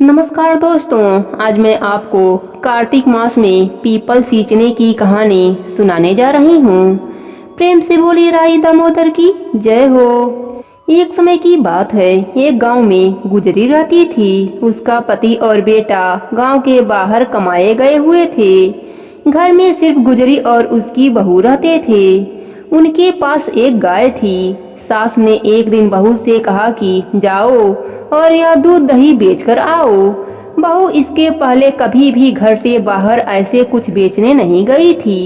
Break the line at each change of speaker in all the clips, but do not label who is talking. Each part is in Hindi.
नमस्कार दोस्तों, आज मैं आपको कार्तिक मास में पीपल सींचने की कहानी सुनाने जा रही हूँ। प्रेम से बोली राई दामोदर की जय हो। एक समय की बात है, एक गांव में गुजरी रहती थी। उसका पति और बेटा गांव के बाहर कमाए गए हुए थे। घर में सिर्फ गुजरी और उसकी बहू रहते थे। उनके पास एक गाय थी। सास ने एक दिन बहू से कहा कि जाओ और यह दूध दही बेचकर आओ। बहू इसके पहले कभी भी घर से बाहर ऐसे कुछ बेचने नहीं गई थी,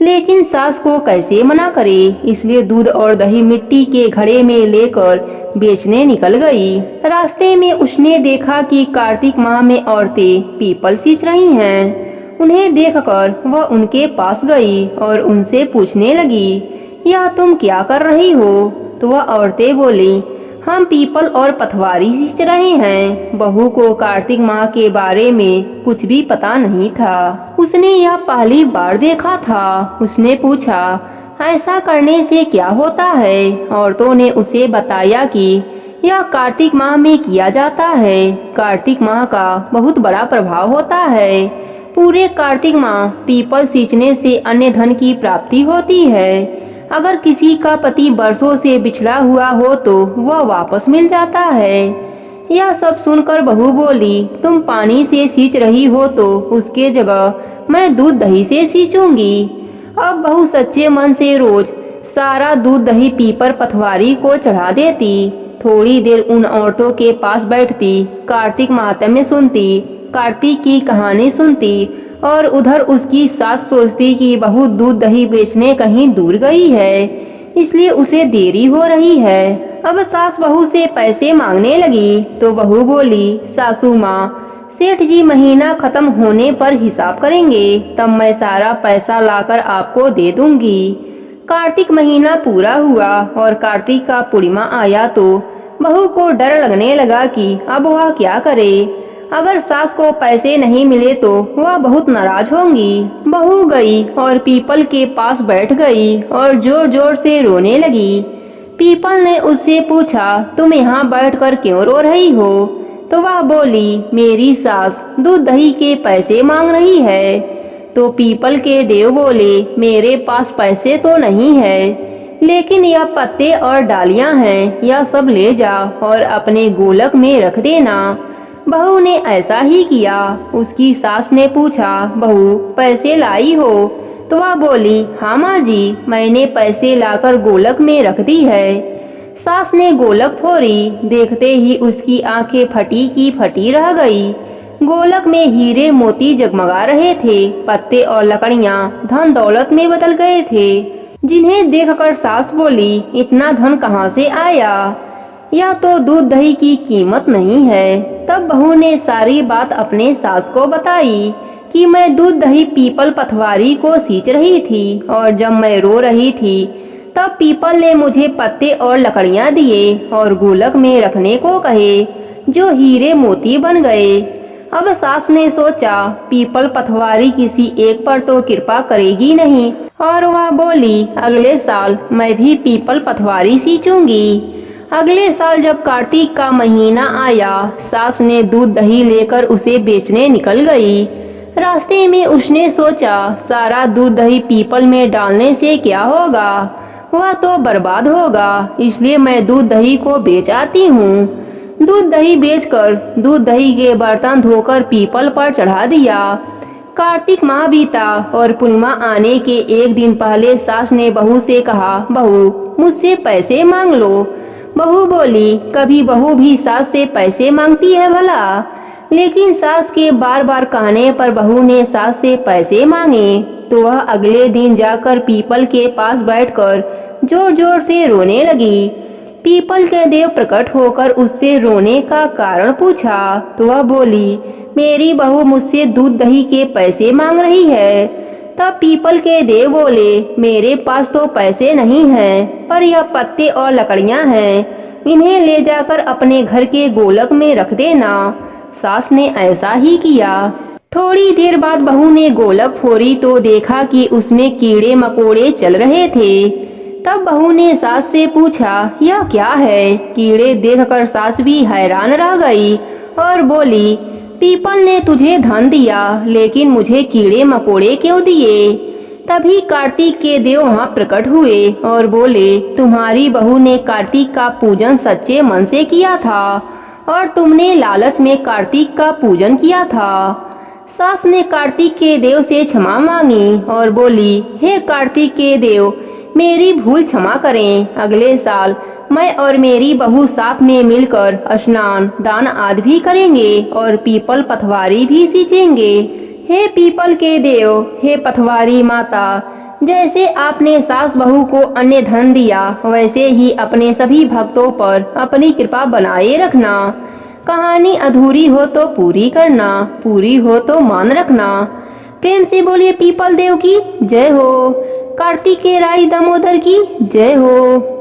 लेकिन सास को कैसे मना करे, इसलिए दूध और दही मिट्टी के घड़े में लेकर बेचने निकल गई। रास्ते में उसने देखा कि कार्तिक माह में औरतें पीपल सींच रही हैं। उन्हें देखकर वह उनके पास गई और उनसे पूछने लगी, यह तुम क्या कर रही हो? तो वह औरतें बोली, हम पीपल और पथवारी सींच रहे हैं। बहू को कार्तिक माह के बारे में कुछ भी पता नहीं था। उसने यह पहली बार देखा था। उसने पूछा, ऐसा करने से क्या होता है? औरतों ने उसे बताया कि यह कार्तिक माह में किया जाता है। कार्तिक माह का बहुत बड़ा प्रभाव होता है। पूरे कार्तिक माह पीपल सींचने से अन्य धन की प्राप्ति होती है। अगर किसी का पति बरसों से बिछड़ा हुआ हो तो वह वापस मिल जाता है। यह सब सुनकर बहू बोली, तुम पानी से सींच रही हो तो उसके जगह मैं दूध दही से सींचूंगी। अब बहू सच्चे मन से रोज सारा दूध दही पीपर पथवारी को चढ़ा देती। थोड़ी देर उन औरतों के पास बैठती, कार्तिक माहात्म्य सुनती, कार्तिक की कहानी सुनती और उधर उसकी सास सोचती कि बहू दूध दही बेचने कहीं दूर गई है, इसलिए उसे देरी हो रही है। अब सास बहू से पैसे मांगने लगी तो बहू बोली, सासू माँ, सेठ जी महीना खत्म होने पर हिसाब करेंगे, तब मैं सारा पैसा लाकर आपको दे दूंगी। कार्तिक महीना पूरा हुआ और कार्तिक का पूर्णिमा आया तो बहू को डर लगने लगा कि अब वह क्या करे। अगर सास को पैसे नहीं मिले तो वह बहुत नाराज होंगी। बहू गई और पीपल के पास बैठ गई और जोर जोर से रोने लगी। पीपल ने उससे पूछा, तुम यहाँ बैठकर क्यों रो रही हो? तो वह बोली, मेरी सास दूध दही के पैसे मांग रही है। तो पीपल के देव बोले, मेरे पास पैसे तो नहीं है, लेकिन यह पत्ते और डालियां हैं, यह सब ले जा और अपने गोलक में रख देना। बहू ने ऐसा ही किया। उसकी सास ने पूछा, बहू पैसे लाई हो? तो वह बोली, हाँ माँ जी, मैंने पैसे लाकर गोलक में रख दी है। सास ने गोलक फोड़ी, देखते ही उसकी आंखें फटी की फटी रह गई। गोलक में हीरे मोती जगमगा रहे थे। पत्ते और लकड़ियाँ धन दौलत में बदल गए थे, जिन्हें देखकर सास बोली, इतना धन कहाँ से आया? यह तो दूध दही की कीमत नहीं है। तब बहू ने सारी बात अपने सास को बताई कि मैं दूध दही पीपल पथवारी को सींच रही थी और जब मैं रो रही थी तब पीपल ने मुझे पत्ते और लकड़ियां दिए और गोलक में रखने को कहे, जो हीरे मोती बन गए। अब सास ने सोचा, पीपल पथवारी किसी एक पर तो कृपा करेगी नहीं, और वह बोली, अगले साल मैं भी पीपल पथवारी सींचूंगी। अगले साल जब कार्तिक का महीना आया, सास ने दूध दही लेकर उसे बेचने निकल गई। रास्ते में उसने सोचा, सारा दूध दही पीपल में डालने से क्या होगा, वह तो बर्बाद होगा, इसलिए मैं दूध दही को बेच आती हूँ। दूध दही बेचकर दूध दही के बर्तन धोकर पीपल पर चढ़ा दिया। कार्तिक माह बीता और पूर्णिमा आने के एक दिन पहले सास ने बहू से कहा, बहू मुझसे पैसे मांग लो। बहू बोली, कभी बहू भी सास से पैसे मांगती है भला? लेकिन सास के बार बार कहने पर बहू ने सास से पैसे मांगे तो वह अगले दिन जाकर पीपल के पास बैठकर जोर जोर से रोने लगी। पीपल के देव प्रकट होकर उससे रोने का कारण पूछा तो वह बोली, मेरी बहू मुझसे दूध दही के पैसे मांग रही है। तब पीपल के देव बोले, मेरे पास तो पैसे नहीं हैं, पर यह पत्ते और लकड़ियां हैं, इन्हें ले जाकर अपने घर के गोलक में रख देना। सास ने ऐसा ही किया। थोड़ी देर बाद बहू ने गोलक फोड़ी तो देखा कि उसमें कीड़े मकोड़े चल रहे थे। तब बहू ने सास से पूछा, यह क्या है? कीड़े देखकर सास भी हैरान रह गई और बोली, पीपल ने तुझे धन दिया, लेकिन मुझे कीड़े मकोड़े क्यों दिए? तभी कार्तिक के देव वहाँ प्रकट हुए और बोले, तुम्हारी बहू ने कार्तिक का पूजन सच्चे मन से किया था और तुमने लालच में कार्तिक का पूजन किया था। सास ने कार्तिक के देव से क्षमा मांगी और बोली, हे कार्तिक के देव, मेरी भूल क्षमा करें। अगले साल मैं और मेरी बहू साथ में मिलकर स्नान दान आदि भी करेंगे और पीपल पथवारी भी सींचेंगे। हे पीपल के देव, हे पथवारी माता, जैसे आपने सास बहू को अन्य धन दिया, वैसे ही अपने सभी भक्तों पर अपनी कृपा बनाए रखना। कहानी अधूरी हो तो पूरी करना, पूरी हो तो मान रखना। प्रेम से बोलिए पीपल देव की जय हो, कार्तिकेय राई दामोदर की जय हो।